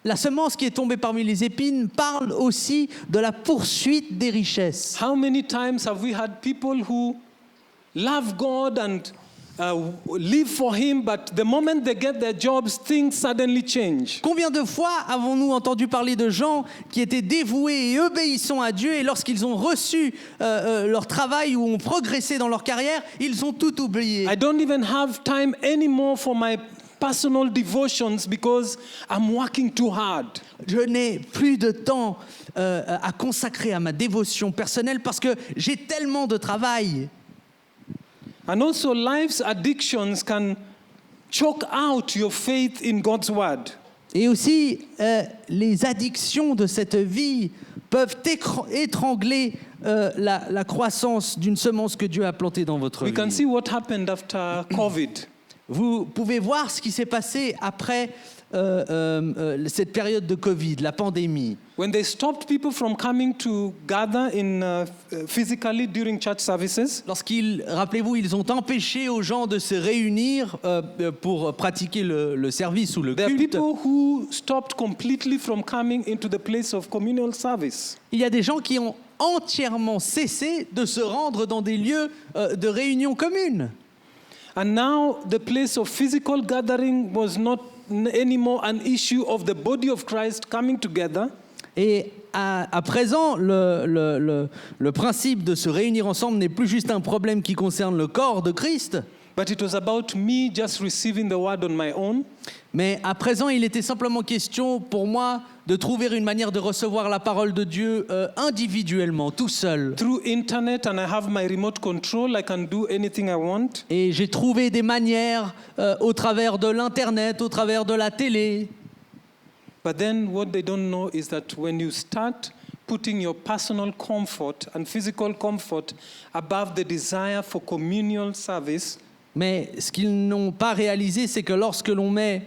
La semence qui est tombée parmi les épines parle aussi de la poursuite des richesses. How many times have we had people who love God and live for him, but the moment they get their jobs, things suddenly change. Combien de fois avons-nous entendu parler de gens qui étaient dévoués et obéissants à Dieu et lorsqu'ils ont reçu leur travail ou ont progressé dans leur carrière, ils ont tout oublié. I don't even have time anymore for my personal devotions because I'm working too hard. Je n'ai plus de temps à consacrer à ma dévotion personnelle parce que j'ai tellement de travail. And also, life's addictions can choke out your faith in God's word. Et aussi, les addictions de cette vie peuvent étrangler la croissance d'une semence que Dieu a plantée dans votre We can vie. see what happened after COVID. Vous pouvez voir ce qui s'est passé après cette période de Covid, la pandémie. When they stopped people from coming to gather physically during church services, Rappelez-vous, ils ont empêché aux gens de se réunir pour pratiquer le service ou le there are culte. people who stopped completely from coming into the place of communal service. Il y a des gens qui ont entièrement cessé de se rendre dans des lieux de réunion commune. And now the place of physical gathering was not anymore an issue of the body of Christ coming together. Et à présent, le principe de se réunir ensemble n'est plus juste un problème qui concerne le corps de Christ, But it was about me just receiving the word on my own. mais à présent, il était simplement question pour moi de trouver une manière de recevoir la parole de Dieu individuellement, tout seul. Through internet, and I have my remote control, I can do anything I want. Et j'ai trouvé des manières au travers de l'Internet, au travers de la télé. But then what they don't know is that when you start putting your personal comfort and physical comfort above the desire for communal service, Mais ce qu'ils n'ont pas réalisé, c'est que lorsque l'on met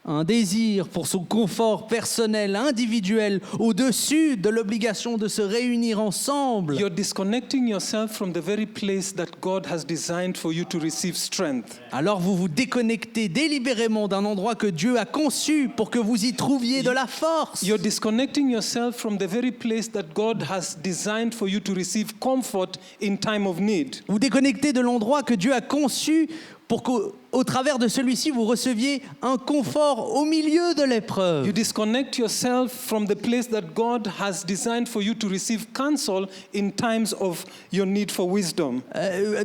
un désir pour son confort personnel, individuel, au-dessus de l'obligation de se réunir ensemble, you're disconnecting yourself from the very place that God has designed for you to receive strength. alors vous vous déconnectez délibérément d'un endroit que Dieu a conçu pour que vous y trouviez de la force. You're disconnecting yourself from the very place that God has designed for you to receive comfort in time of need. Vous déconnectez de l'endroit que Dieu a conçu pour qu'au travers de celui-ci, vous receviez un confort au milieu de l'épreuve. You disconnect yourself from the place that God has designed for you to receive counsel in times of your need for wisdom.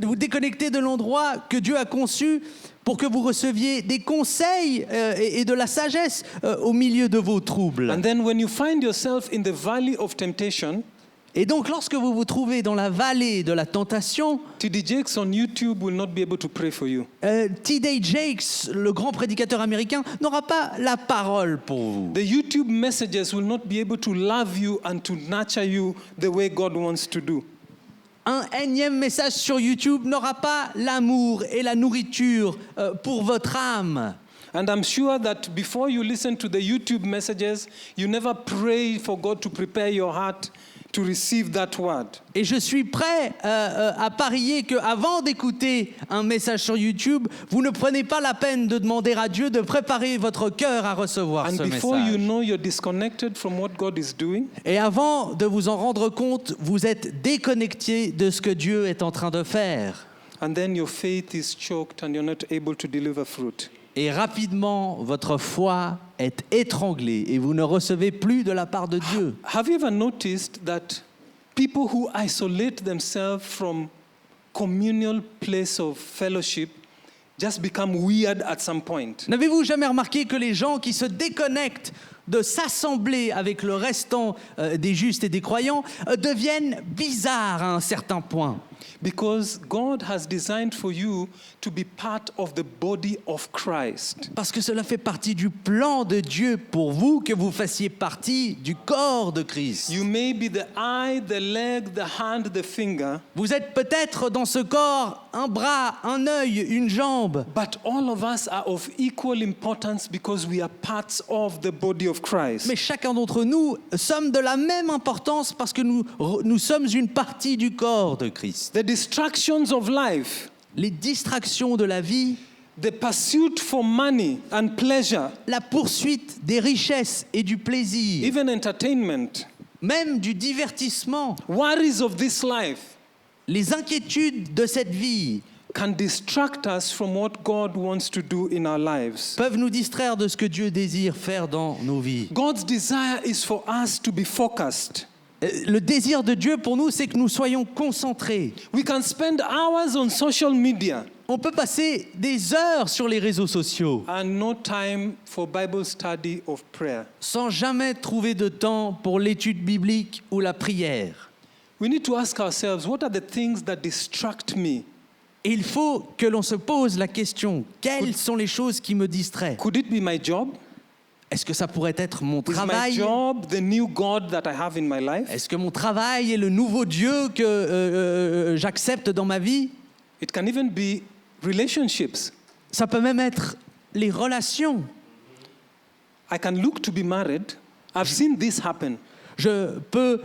Vous déconnectez de l'endroit que Dieu a conçu pour que vous receviez des conseils et de la sagesse au milieu de vos troubles. And then when you find yourself in the valley of temptation, Et donc, lorsque vous vous trouvez dans la vallée de la tentation, TD Jakes on YouTube will not be able to pray for you. T.D. Jakes, le grand prédicateur américain, n'aura pas la parole pour vous. The YouTube messages will not be able to love you and to nurture you the way God wants to do. Un énième message sur YouTube n'aura pas l'amour et la nourriture pour votre âme. And I'm sure that before you listen to the YouTube messages, you never pray for God to prepare your heart to receive that word. Et je suis prêt à parier qu'avant d'écouter un message sur YouTube, vous ne prenez pas la peine de demander à Dieu de préparer votre cœur à recevoir And ce before you message. know you're disconnected from what God is doing, Et avant de vous en rendre compte, vous êtes déconnecté de ce que Dieu est en train de faire. and then your faith is choked and you're not able to deliver fruit. Et rapidement, votre foi est étranglée et vous ne recevez plus de la part de Dieu. Have you ever noticed that people who isolate themselves from communal place of fellowship just become weird at some point? N'avez-vous jamais remarqué que les gens qui se déconnectent de s'assembler avec le restant des justes et des croyants deviennent bizarres à un certain point? Because God has designed for you to be part of the body of Christ. Parce que cela fait partie du plan de Dieu pour vous, que vous fassiez partie du corps de Christ. You may be the eye, the leg, the hand, the finger, Vous êtes peut-être dans ce corps un bras, un œil, une jambe, but all of us are of equal importance because we are parts of the body of Christ. mais chacun d'entre nous sommes de la même importance parce que nous sommes une partie du corps de Christ. The distractions of life, Les distractions de la vie, the pursuit for money and pleasure, la poursuite des richesses et du plaisir, even entertainment, même du divertissement, worries of this life, les inquiétudes de cette vie, can distract us from what God wants to do in our lives. peuvent nous distraire de ce que Dieu désire faire dans nos vies. God's desire is for us to be focused. Le désir de Dieu pour nous, c'est que nous soyons concentrés. We can spend hours on social media On peut passer des heures sur les réseaux sociaux and no time for Bible study of prayer. sans jamais trouver de temps pour l'étude biblique ou la prière. We need to ask ourselves, what are the things that distract me? Et il faut que l'on se pose la question, quelles sont les choses qui me distraient? Could it be my job? Est-ce que ça pourrait être mon Is my travail? job the new God that I have in my life? Est-ce que mon travail est le nouveau Dieu que j'accepte dans ma vie? It can even be relationships. Ça peut même être les relations. I can look to be married. I've seen this happen. Je peux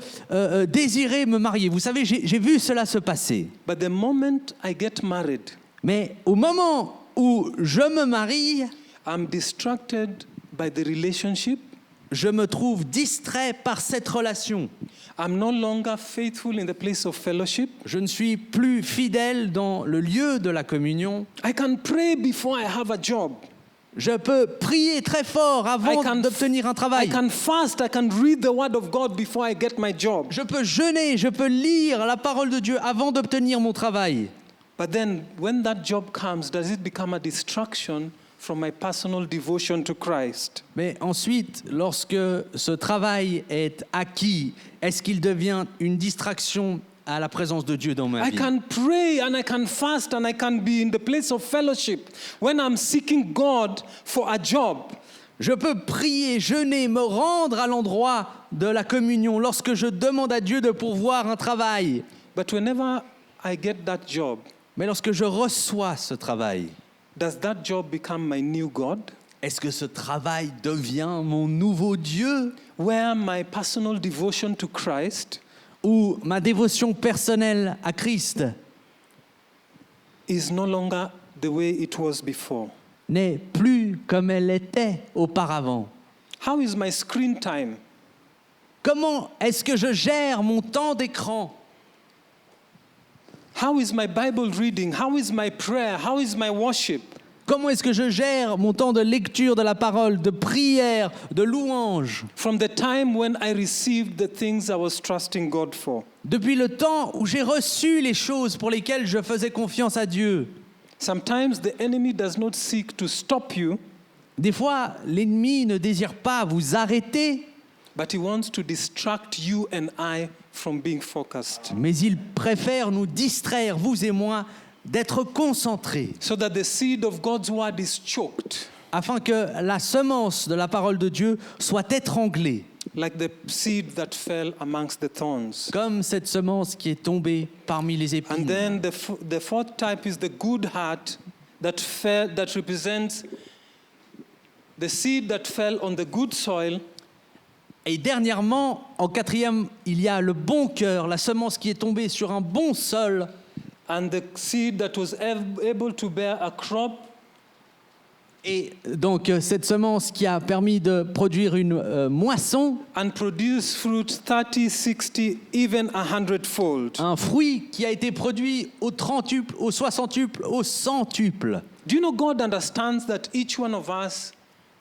désirer me marier. Vous savez, j'ai vu cela se passer. But the moment I get married, Mais au moment où je me marie, I'm distracted by the relationship. je me trouve distrait par cette relation. I'm no longer faithful in the place of fellowship. Je ne suis plus fidèle dans le lieu de la communion. I can pray before I have a job. Je peux prier très fort avant d'obtenir un I travail. can fast. I can read the word of God before I get my job. Je peux jeûner, je peux lire la parole de Dieu avant d'obtenir mon travail. But then when that job comes, does it become a distraction from my personal devotion to Christ? Mais ensuite, lorsque ce travail est acquis, est-ce qu'il devient une distraction à la présence de Dieu dans ma I vie? can pray and I can fast and I can be in the place of fellowship when I'm seeking God for a job. Je peux prier, jeûner, me rendre à l'endroit de la communion lorsque je demande à Dieu de pourvoir un travail. But whenever I get that job, Mais lorsque je reçois ce travail, does that job become my new God? est-ce que ce travail devient mon nouveau Dieu? Where my personal devotion to Christ Ou ma dévotion personnelle à Christ is no longer the way it was before? n'est plus comme elle était auparavant? How is my screen time? Comment est-ce que je gère mon temps d'écran? How is my Bible reading? How is my prayer? How is my worship? Comment est-ce que je gère mon temps de lecture de la parole, de prière, de louange? From the time when I received the things I was trusting God for. Depuis le temps où j'ai reçu les choses pour lesquelles je faisais confiance à Dieu. Sometimes the enemy does not seek to stop you, Des fois, l'ennemi ne désire pas vous arrêter, but he wants to distract you and I from being focused, mais il préfère nous distraire, vous et moi, d'être concentrés, so that the seed of God's word is choked, afin que la semence de la parole de Dieu soit étranglée, like the seed that fell amongst the thorns. comme cette semence qui est tombée parmi les And épines. then the fourth type is the good heart that represents the seed that fell on the good soil. Et dernièrement, en quatrième, il y a le bon cœur, la semence qui est tombée sur un bon sol, And the seed that was able to bear a crop et donc cette semence qui a permis de produire une moisson, and produce fruit 30, 60, even 100-fold. un fruit qui a été produit au trentuple, au soixantuple, au centuple. Do you know God understands that each one of us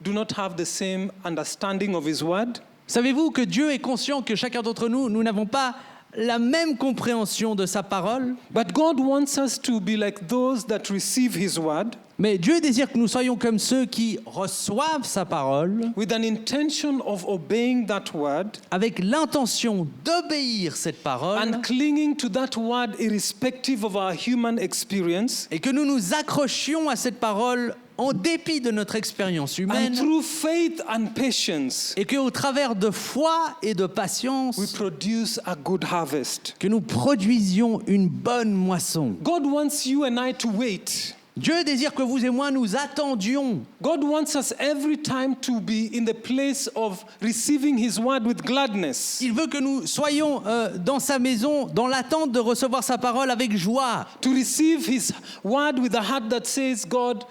do not have the same understanding of His word? Savez-vous que Dieu est conscient que chacun d'entre nous, nous n'avons pas la même compréhension de sa parole, But God wants us to be like those that receive His word mais Dieu désire que nous soyons comme ceux qui reçoivent sa parole with an intention of obeying that word avec l'intention d'obéir cette parole and clinging to that word irrespective of our human experience, et que nous nous accrochions à cette parole en dépit de notre expérience and humaine through faith and patience, et qu'au travers de foi et de patience, we produce a good harvest. que nous produisions une bonne moisson. God wants you and I to wait. Dieu désire que vous et moi nous attendions. God wants us every time to be in the place of receiving His word with gladness, Il veut que nous soyons dans sa maison, dans l'attente de recevoir sa parole avec joie. to receive His word with a heart that says, God,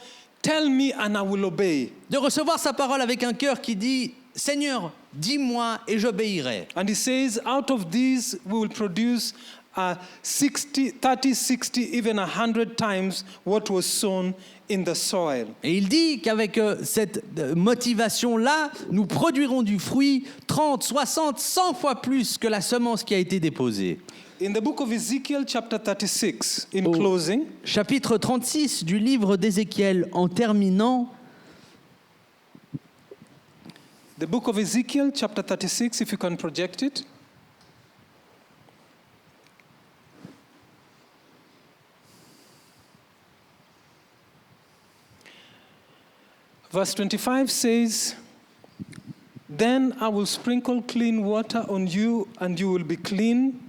tell me and I will obey. De recevoir sa parole avec un cœur qui dit « Seigneur, dis-moi et j'obéirai And He says, out of these we will produce 30, 60, even 100 times what was sown in the soil. Et il dit qu'avec cette motivation-là, nous produirons du fruit 30, 60, 100 fois plus que la semence qui a été déposée. In the book of Ezekiel, chapter 36, in Au closing, chapitre 36 du livre d'Ézéchiel, en terminant, the book of Ezekiel, chapter 36, if you can project it. Verse 25 says, "Then I will sprinkle clean water on you, and you will be clean.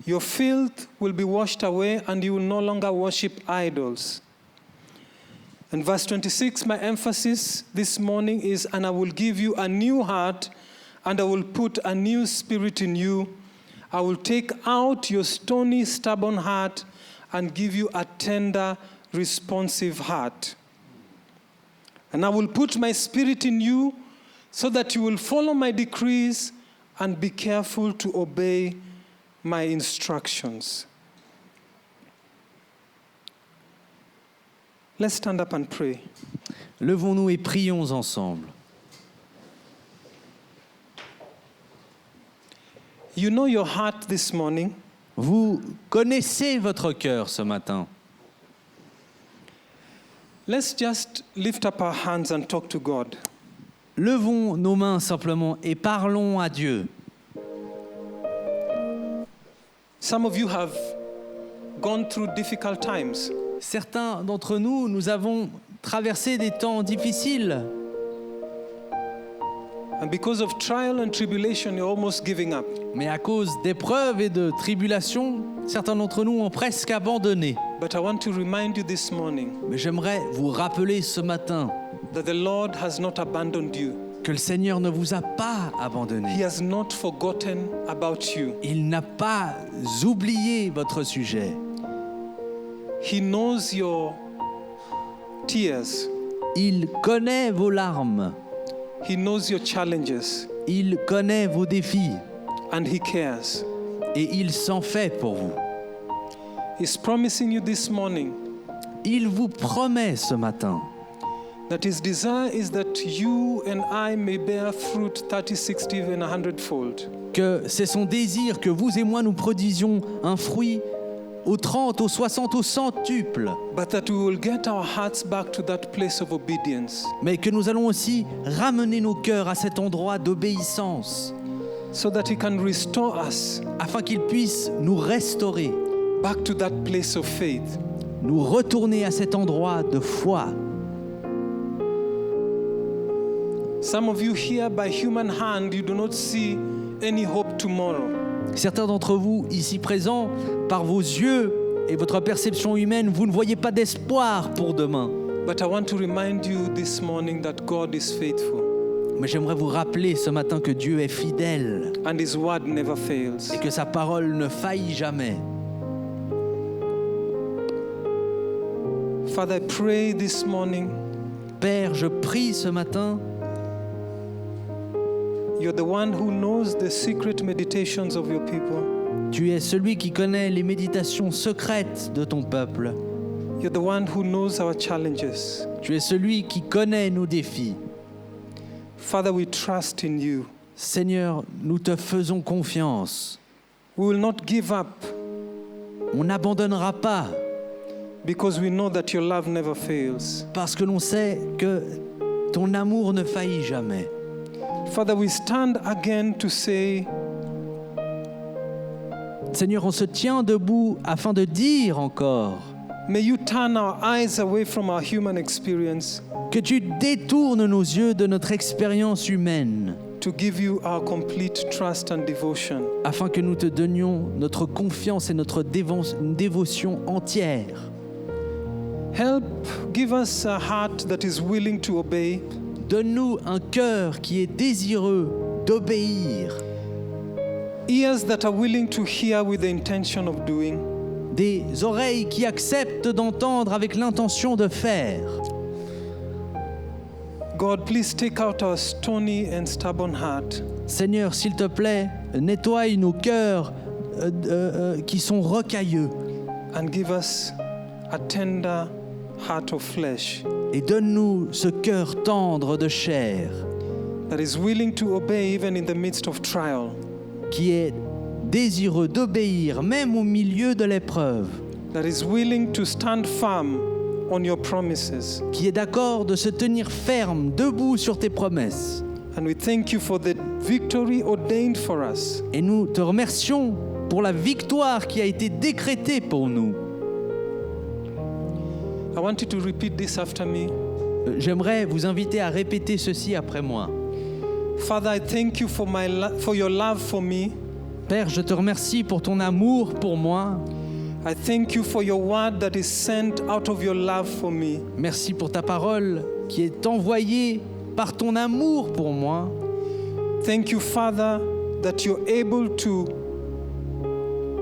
Your filth will be washed away, and you will no longer worship idols." And verse 26, my emphasis this morning is, "And I will give you a new heart, and I will put a new spirit in you. I will take out your stony, stubborn heart and give you a tender, responsive heart. And I will put my spirit in you so that you will follow my decrees and be careful to obey my instructions." Let's stand up and pray. levons-nous et prions ensemble. You know your heart this morning. Vous connaissez votre cœur ce matin. Let's just lift up our hands and talk to God. Levons nos mains simplement et parlons à Dieu. Some of you have gone through difficult times. Certains d'entre nous, nous avons traversé des temps difficiles. And because of trial and tribulation, you're almost giving up. Mais à cause d'épreuves et de tribulations, certains d'entre nous ont presque abandonné. But I want to remind you this morning Mais j'aimerais vous rappeler ce matin that the Lord has not abandoned you. que le Seigneur ne vous a pas He abandonné. has not forgotten about you. Il n'a pas oublié votre sujet. He knows your tears. Il connaît vos larmes. He knows your challenges. Il connaît vos défis. And He cares. Et il s'en fait pour vous. He's promising you this morning Il vous promet ce matin that His desire is that you and I may bear fruit 30, 60, and 100-fold. que c'est son désir que vous et moi nous produisions un fruit au 30, au 60, au centuple, But that we will get our hearts back to that place of obedience mais que nous allons aussi ramener nos cœurs à cet endroit d'obéissance so that He can restore us afin qu'il puisse nous restaurer, back to that place of faith. nous retourner à cet endroit de foi. Some of you here, by human hand, you do not see any hope tomorrow. Certains d'entre vous, ici présents, par vos yeux et votre perception humaine, vous ne voyez pas d'espoir pour demain. But I want to remind you this morning that God is faithful Mais j'aimerais vous rappeler ce matin que Dieu est fidèle and His word never fails. et que sa parole ne faillit jamais. Father, I pray this morning, Père, je prie ce matin, you're the one who knows the secret meditations of your people. tu es celui qui connaît les méditations secrètes de ton peuple. You're the one who knows our challenges. Tu es celui qui connaît nos défis. Father, we trust in you. Seigneur, nous te faisons confiance. We will not give up On n'abandonnera pas because we know that your love never fails. parce que l'on sait que ton amour ne faillit jamais. Father, we stand again to say, Seigneur, on se tient debout afin de dire encore may you turn our eyes away from our human experience que tu détournes nos yeux de notre expérience humaine to give you our complete trust and devotion. afin que nous te donnions notre confiance et notre dévotion entière. Help, give us a heart that is willing to obey, Donne-nous un cœur qui est désireux d'obéir, ears that are willing to hear with the intention of doing, des oreilles qui acceptent d'entendre avec l'intention de faire. God, please take out our stony and stubborn heart Seigneur, s'il te plaît, nettoie nos cœurs qui sont rocailleux. and give us a tender heart of flesh Et donne-nous ce cœur tendre de chair that is willing to obey even in the midst of trial, qui est désireux d'obéir même au milieu de l'épreuve, that is willing to stand firm on your promises. qui est d'accord de se tenir ferme, debout sur tes promesses. And we thank you for the victory ordained for us. Et nous te remercions pour la victoire qui a été décrétée pour nous. I want you to repeat this after me. J'aimerais vous inviter à répéter ceci après moi. Father, I thank you for your love for me. Père, je te remercie pour ton amour pour moi. I thank you for your word that is sent out of your love for me. Merci pour ta parole qui est envoyée par ton amour pour moi. Thank you, Father, that you're able to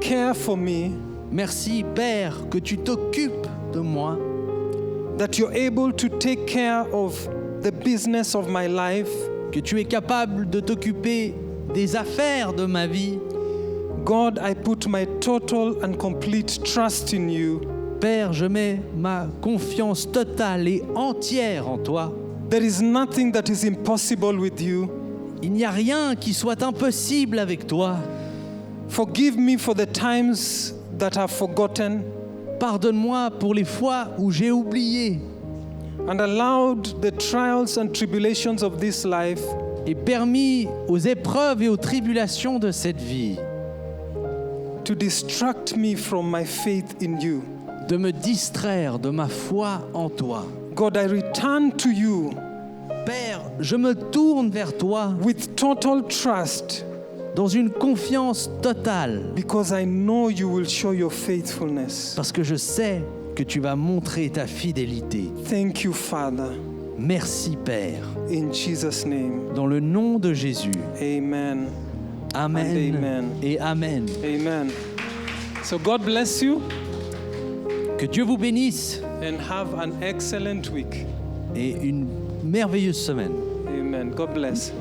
care for me, Merci, Père, que tu t'occupes de moi, that you're able to take care of the business of my life. que tu es capable de t'occuper des affaires de ma vie. God, I put my total and complete trust in you. Père, je mets ma confiance totale et entière en toi. There is nothing that is impossible with you. Il n'y a rien qui soit impossible avec toi. Forgive me for the times that I've forgotten Pardonne-moi pour les fois où j'ai oublié and allowed the trials and tribulations of this life et permis aux épreuves et aux tribulations de cette vie to distract me from my faith in you. de me distraire de ma foi en toi. God, I return to you Père, je me tourne vers toi with total trust dans une confiance totale because I know you will show your faithfulness. parce que je sais que tu vas montrer ta fidélité. Thank you, Father. Merci Père, In Jesus' name, dans le nom de Jésus. amen. Amen And amen. et Amen. Amen. So God bless you Que Dieu vous bénisse and have an excellent week. et une merveilleuse semaine. Amen. God bless.